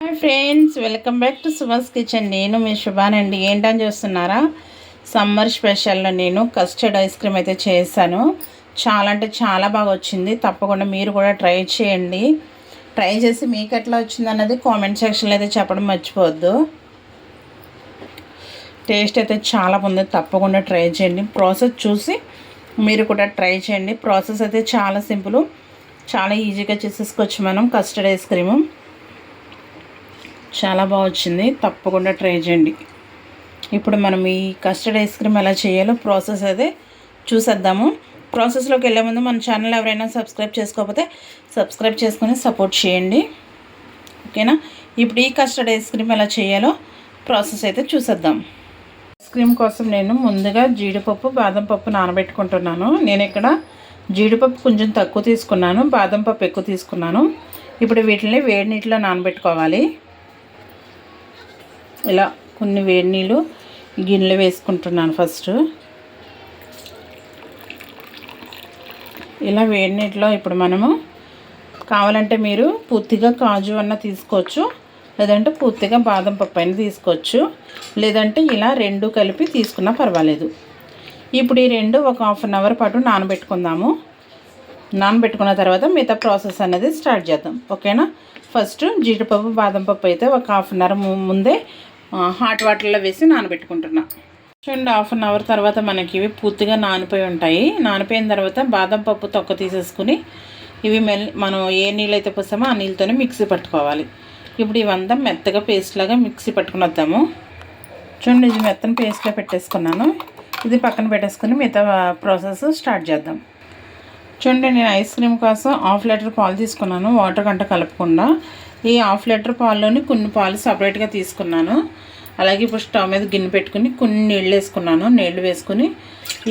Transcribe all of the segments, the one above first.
Hi friends, welcome back to Subhash kitchen. నేను మీ శుభానండి. ఏంటని చూస్తున్నారా? సమ్మర్ స్పెషల్లో నేను కస్టర్డ్ ఐస్ క్రీమ్ అయితే చేశాను. చాలా అంటే చాలా బాగా వచ్చింది. తప్పకుండా మీరు కూడా ట్రై చేయండి. ట్రై చేసి మీకు ఎట్లా వచ్చింది అన్నది కామెంట్ సెక్షన్లో అయితే చెప్పడం మర్చిపోవద్దు. టేస్ట్ అయితే చాలా బాగుంది. తప్పకుండా ట్రై చేయండి. ప్రాసెస్ చూసి మీరు కూడా ట్రై చేయండి. ప్రాసెస్ అయితే చాలా సింపుల్, చాలా ఈజీగా చేసేసుకోవచ్చు మనం. కస్టర్డ్ ఐస్ క్రీము చాలా బాగా వచ్చింది. తప్పకుండా ట్రై చేయండి. ఇప్పుడు మనం ఈ కస్టర్డ్ ఐస్ క్రీమ్ ఎలా చేయాలో ప్రాసెస్ అయితే చూసేద్దాము. ప్రాసెస్లోకి వెళ్ళే ముందు మన ఛానల్ ఎవరైనా సబ్స్క్రైబ్ చేసుకోకపోతే సబ్స్క్రైబ్ చేసుకొని సపోర్ట్ చేయండి, ఓకేనా? ఇప్పుడు ఈ కస్టర్డ్ ఐస్ క్రీమ్ ఎలా చేయాలో ప్రాసెస్ అయితే చూసేద్దాం. ఐస్ క్రీమ్ కోసం నేను ముందుగా జీడిపప్పు, బాదం పప్పు నానబెట్టుకుంటున్నాను. నేను ఇక్కడ జీడిపప్పు కొంచెం తక్కువ తీసుకున్నాను, బాదం పప్పు ఎక్కువ తీసుకున్నాను. ఇప్పుడు వీటిని వేడి నీటిలో నానబెట్టుకోవాలి. ఇలా కొన్ని వేడి నీళ్ళు గిన్నెలు వేసుకుంటున్నాను. ఫస్ట్ ఇలా వేడి నీటిలో ఇప్పుడు మనము కావాలంటే మీరు పూర్తిగా కాజు అన్న తీసుకోవచ్చు, లేదంటే పూర్తిగా బాదం పప్పు అయినా తీసుకోవచ్చు, లేదంటే ఇలా రెండు కలిపి తీసుకున్నా పర్వాలేదు. ఇప్పుడు ఈ రెండు ఒక హాఫ్ అన్ అవర్ పాటు నానబెట్టుకుందాము. నానబెట్టుకున్న తర్వాత మిగతా ప్రాసెస్ అనేది స్టార్ట్ చేద్దాం, ఓకేనా? ఫస్ట్ జీడిపప్పు, బాదం పప్పు అయితే ఒక హాఫ్ అన్ అవర్ ముందే హాట్ వాటర్లో వేసి నానబెట్టుకుంటున్నా. చూడండి, హాఫ్ అన్ అవర్ తర్వాత మనకి ఇవి పూర్తిగా నానిపోయి ఉంటాయి. నానిపోయిన తర్వాత బాదం పప్పు తొక్క తీసేసుకుని ఇవి మనం ఏ నీళ్ళు అయితే పోసామో ఆ నీళ్ళతోనే మిక్సీ పట్టుకోవాలి. ఇప్పుడు ఇవంతా మెత్తగా పేస్ట్ లాగా మిక్సీ పట్టుకుని వద్దాము. చూడండి, ఇది మెత్తని పేస్ట్గా పెట్టేసుకున్నాను. ఇది పక్కన పెట్టేసుకుని మిగతా ప్రాసెస్ స్టార్ట్ చేద్దాం. చూడండి, నేను ఐస్ క్రీమ్ కోసం హాఫ్ లీటర్ పాలు తీసుకున్నాను, వాటర్ కంట కలపకుండా. ఈ హాఫ్ లీటర్ పాల్లోని కొన్ని పాలు సపరేట్గా తీసుకున్నాను. అలాగే ఇప్పుడు స్టవ్ మీద గిన్నె పెట్టుకుని కొన్ని నీళ్ళు వేసుకున్నాను. నీళ్ళు వేసుకుని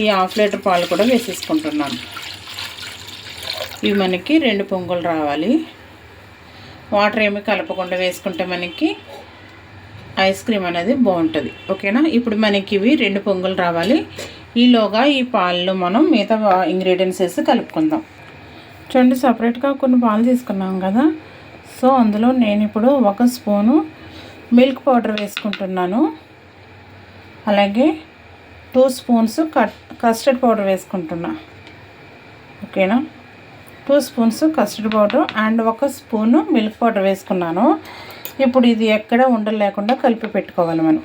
ఈ హాఫ్ లీటర్ పాలు కూడా వేసేసుకుంటున్నాను. ఇవి మనకి 2 పొంగులు రావాలి. వాటర్ ఏమి కలపకుండా వేసుకుంటే మనకి ఐస్ క్రీమ్ అనేది బాగుంటుంది, ఓకేనా? ఇప్పుడు మనకి ఇవి 2 పొంగులు రావాలి. ఈలోగా ఈ పాలలో మనం మిగతా ఇంగ్రీడియంట్స్ వేసి కలుపుకుందాం. చూడండి, సపరేట్గా కొన్ని పాలు తీసుకున్నాం కదా, సో అందులో నేను ఇప్పుడు 1 స్పూను మిల్క్ పౌడర్ వేసుకుంటున్నాను. అలాగే 2 స్పూన్స్ కస్టర్డ్ పౌడర్ వేసుకుంటున్నా, ఓకేనా? 2 spoons custard powder and 1 spoon milk powder వేసుకున్నాను. ఇప్పుడు ఇది ఎక్కడ ఉండలు లేకుండా కలిపి పెట్టుకోవాలి మనం.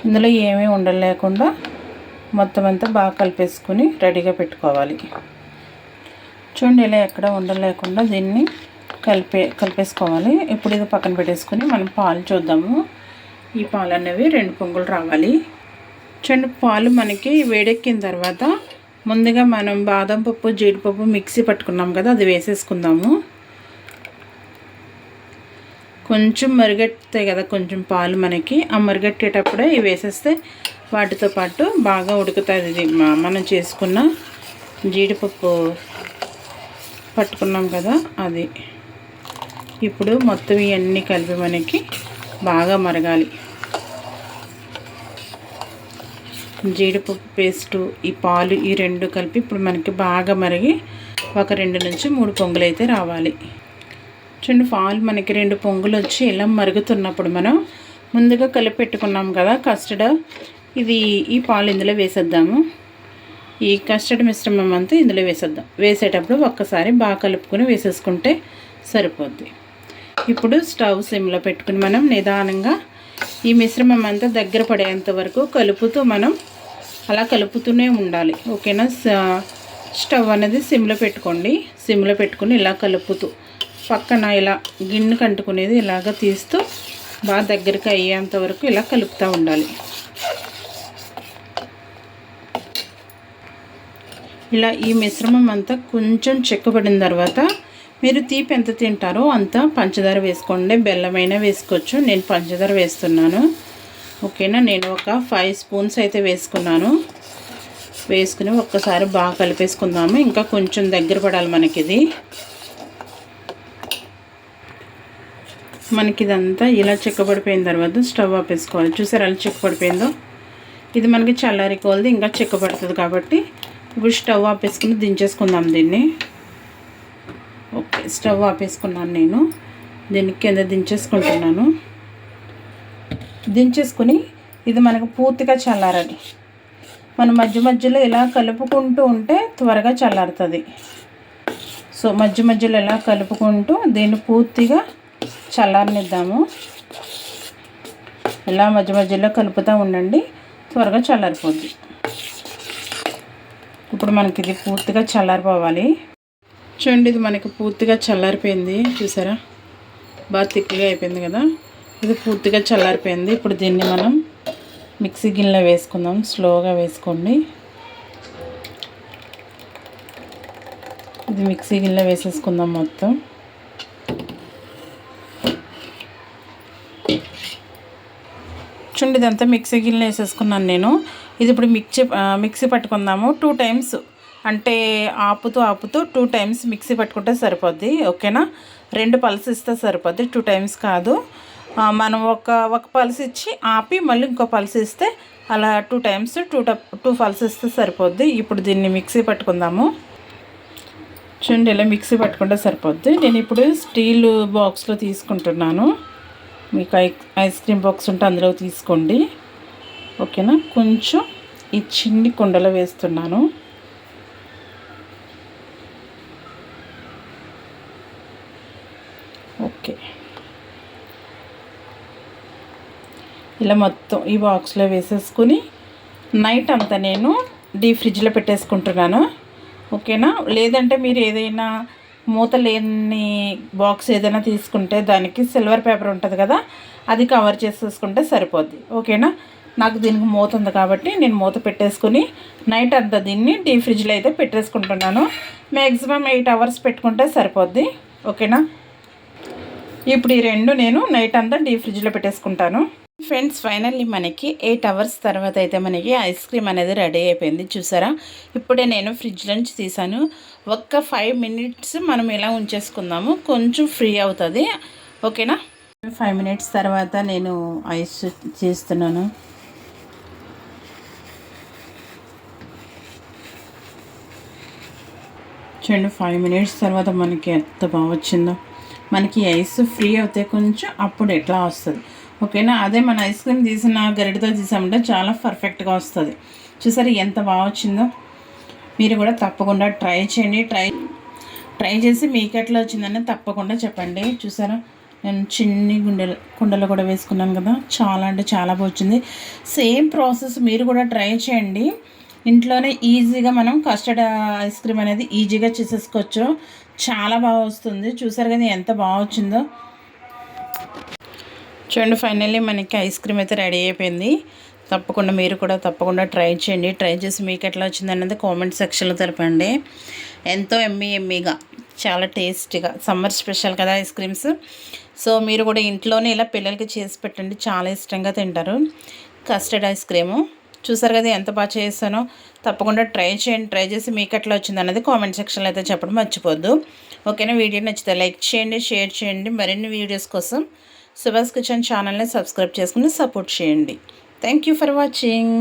ఇందులో ఏమీ ఉండలు లేకుండా మొత్తం అంతా బాగా కలిపేసుకుని రెడీగా పెట్టుకోవాలి. చూడండి, ఇలా ఎక్కడ ఉండలు లేకుండా దీన్ని కలిపేసుకోవాలి. ఇప్పుడు ఇది పక్కన పెట్టేసుకుని మనం పాలు చూద్దాము. ఈ పాలు అనేవి 2 పొంగులు రావాలి. చూడండి, పాలు మనకి వేడెక్కిన తర్వాత ముందుగా మనం బాదం పప్పు, జీడిపప్పు మిక్సీ పట్టుకున్నాం కదా, అది వేసేసుకుందాము. కొంచెం మరిగెత్తాయి కదా కొంచెం పాలు మనకి, ఆ మరిగెట్టేటప్పుడే ఇవి వేసేస్తే వాటితో పాటు బాగా ఉడుకుతుంది. ఇది మనం చేసుకున్న జీడిపప్పు పట్టుకున్నాం కదా అది. ఇప్పుడు మొత్తం ఇవన్నీ కలిపి మనకి బాగా మరగాలి. జీడిపప్పు పేస్టు, ఈ పాలు, ఈ 2 కలిపి ఇప్పుడు మనకి బాగా మరిగి ఒక 2 నుంచి 3 పొంగులు అయితే రావాలి. చూడండి, పాలు మనకి 2 పొంగులు వచ్చి ఇలా మరుగుతున్నప్పుడు మనం ముందుగా కలిపి పెట్టుకున్నాం కదా కస్టర్డ్, ఈ పాలు ఇందులో వేసేద్దాము. ఈ కస్టర్డ్ మిశ్రమం అంతా ఇందులో వేసేద్దాం. వేసేటప్పుడు ఒక్కసారి బాగా కలుపుకొని వేసేసుకుంటే సరిపోద్ది. ఇప్పుడు స్టవ్ సిమ్లో పెట్టుకుని మనం నిదానంగా ఈ మిశ్రమం అంతా దగ్గర పడేంత వరకు కలుపుతూ మనం అలా కలుపుతూనే ఉండాలి, ఓకేనా? స్టవ్ అనేది సిమ్లో పెట్టుకోండి. సిమ్లో పెట్టుకుని ఇలా కలుపుతూ పక్కన ఇలా గిన్నె కంటుకునేది ఇలాగ తీస్తూ బాగా దగ్గరికి అయ్యేంత వరకు ఇలా కలుపుతూ ఉండాలి. ఇలా ఈ మిశ్రమం అంతా కొంచెం చెక్కబడిన తర్వాత మీరు తీపి ఎంత తింటారో అంత పంచదార వేసుకోండి. బెల్లమైనా వేసుకోవచ్చు. నేను పంచదార వేస్తున్నాను, ఓకేనా? నేను ఒక 5 స్పూన్స్ అయితే వేసుకున్నాను. వేసుకుని ఒక్కసారి బాగా కలిపేసుకుందాము. ఇంకా కొంచెం దగ్గర పడాలి మనకి ఇదంతా ఇలా చెక్కబడిపోయిన తర్వాత స్టవ్ ఆపేసుకోవాలి. చూసారు అలా చెక్కబడిపోయిందో? ఇది మనకి చల్లారికోలది ఇంకా చెక్కబడుతుంది కాబట్టి ఇప్పుడు స్టవ్ ఆపేసుకుని దించేసుకుందాం దీన్ని. ఓకే, స్టవ్ ఆపేసుకున్నాను నేను. దీన్ని కింద దించేసుకుంటున్నాను. దించేసుకుని ఇది మనకు పూర్తిగా చల్లారాలి. మనం మధ్య మధ్యలో ఇలా కలుపుకుంటూ ఉంటే త్వరగా చల్లారుతుంది. సో మధ్య మధ్యలో ఇలా కలుపుకుంటూ దీన్ని పూర్తిగా చల్లారనిద్దాము. ఇలా మధ్య మధ్యలో కలుపుతూ ఉండండి, త్వరగా చల్లారిపోద్ది. ఇప్పుడు మనకి ఇది పూర్తిగా చల్లారిపోవాలి. చూడండి, ఇది మనకి పూర్తిగా చల్లారిపోయింది. చూసారా, బాగా తిక్కుగా అయిపోయింది కదా. ఇది పూర్తిగా చల్లారిపోయింది. ఇప్పుడు దీన్ని మనం మిక్సీ గిన్నెలో వేసుకుందాం. స్లోగా వేసుకోండి. ఇది మిక్సీ గిన్నెలో వేసేసుకుందాం మొత్తం. చూడండి, ఇదంతా మిక్సీ గిన్నెలో వేసేసుకున్నాను నేను. ఇది ఇప్పుడు మిక్సీ పట్టుకుందాము. 2 టైమ్స్ అంటే ఆపుతూ 2 టైమ్స్ మిక్సీ పట్టుకుంటే సరిపోద్ది. ఓకేనా, 2 పల్స్ ఇస్తే సరిపోద్ది, 2 టైమ్స్ కాదు. మనం ఒక పల్స్ ఇచ్చి ఆపి మళ్ళీ ఇంకో పల్స్ ఇస్తే అలా 2 టైమ్స్ 2 పల్స్ ఇస్తే సరిపోద్ది. ఇప్పుడు దీన్ని మిక్సీ పట్టుకుందాము. చూడండి, ఇలా మిక్సీ పట్టుకుంటే సరిపోద్ది. నేను ఇప్పుడు స్టీల్ బాక్స్లో తీసుకుంటున్నాను. మీకు ఐస్ క్రీమ్ బాక్స్ ఉంటే అందులో తీసుకోండి. ఓకేనా, కొంచెం ఈ చిన్ని కుండలో వేస్తున్నాను. ఓకే, ఇలా మొత్తం ఈ బాక్స్లో వేసేసుకుని నైట్ అంతా నేను డీప్ ఫ్రిడ్జ్లో పెట్టేసుకుంటున్నాను. ఓకేనా, లేదంటే మీరు ఏదైనా మూత లేని బాక్స్ ఏదైనా తీసుకుంటే దానికి సిల్వర్ పేపర్ ఉంటుంది కదా, అది కవర్ చేసేసుకుంటే సరిపోద్ది. ఓకేనా, నాకు దీనికి మూత ఉంది కాబట్టి నేను మూత పెట్టేసుకుని నైట్ అంతా దీన్ని డీప్ ఫ్రిడ్జ్లో అయితే పెట్టేసుకుంటున్నాను. మ్యాక్సిమం 8 అవర్స్ పెట్టుకుంటే సరిపోద్ది. ఓకేనా, ఇప్పుడు ఈ 2 నేను నైట్ అంతా డీప్ ఫ్రిడ్జ్లో పెట్టేసుకుంటాను. ఫ్రెండ్స్, ఫైనల్లీ మనకి 8 అవర్స్ తర్వాత అయితే మనకి ఐస్ క్రీమ్ అనేది రెడీ అయిపోయింది. చూసారా, ఇప్పుడే నేను ఫ్రిడ్జ్ నుంచి తీసాను. ఒక్క 5 మినిట్స్ మనం ఇలా ఉంచేసుకుందాము, కొంచెం ఫ్రీ అవుతుంది. ఓకేనా, 5 మినిట్స్ తర్వాత నేను ఐస్ చేస్తున్నాను. చూడండి, 5 మినిట్స్ తర్వాత మనకి ఎంత బాగా వచ్చిందో. మనకి ఐస్ ఫ్రీ అవుతే కొంచెం అప్పుడు ఎట్లా వస్తుంది. ఓకేనా, అదే మన ఐస్ క్రీమ్ తీసిన గరిటతో తీసామంటే చాలా పర్ఫెక్ట్గా వస్తుంది. చూసారు ఎంత బాగా వచ్చిందో. మీరు కూడా తప్పకుండా ట్రై చేయండి. ట్రై చేసి మీకు ఎట్లా వచ్చిందని తప్పకుండా చెప్పండి. చూసారా, నేను చిన్ని కుండలు కూడా వేసుకున్నాను కదా, చాలా అంటే చాలా బాగా వచ్చింది. సేమ్ ప్రాసెస్ మీరు కూడా ట్రై చేయండి. ఇంట్లోనే ఈజీగా మనం కస్టర్డ్ ఐస్ క్రీమ్ అనేది ఈజీగా చేసేసుకోవచ్చు. చాలా బాగా వస్తుంది. చూసారు కదా ఎంత బాగా వచ్చిందో. చూడండి, ఫైనల్లీ మనకి ఐస్ క్రీమ్ అయితే రెడీ అయిపోయింది. తప్పకుండా మీరు కూడా ట్రై చేయండి. ట్రై చేసి మీకు ఎట్లా వచ్చింది అన్నది కామెంట్ సెక్షన్లో తెలపండి. ఎంతో ఎమ్మీగా చాలా టేస్టీగా, సమ్మర్ స్పెషల్ కదా ఐస్ క్రీమ్స్. సో మీరు కూడా ఇంట్లోనే ఇలా పిల్లలకి చేసి పెట్టండి, చాలా ఇష్టంగా తింటారు. కస్టర్డ్ ఐస్ క్రీము చూసారు కదా ఎంత బాగా చేస్తానో. తప్పకుండా ట్రై చేయండి. ట్రై చేసి మీకు ఎట్లా వచ్చింది అన్నది కామెంట్ సెక్షన్లో అయితే చెప్పడం మర్చిపోద్దు. ఓకేనా, వీడియో నచ్చితే లైక్ చేయండి, షేర్ చేయండి. మరిన్ని వీడియోస్ కోసం సుభాష్ కిచెన్ ఛానల్ని సబ్స్క్రైబ్ చేసుకుని సపోర్ట్ చేయండి. Thank you for watching.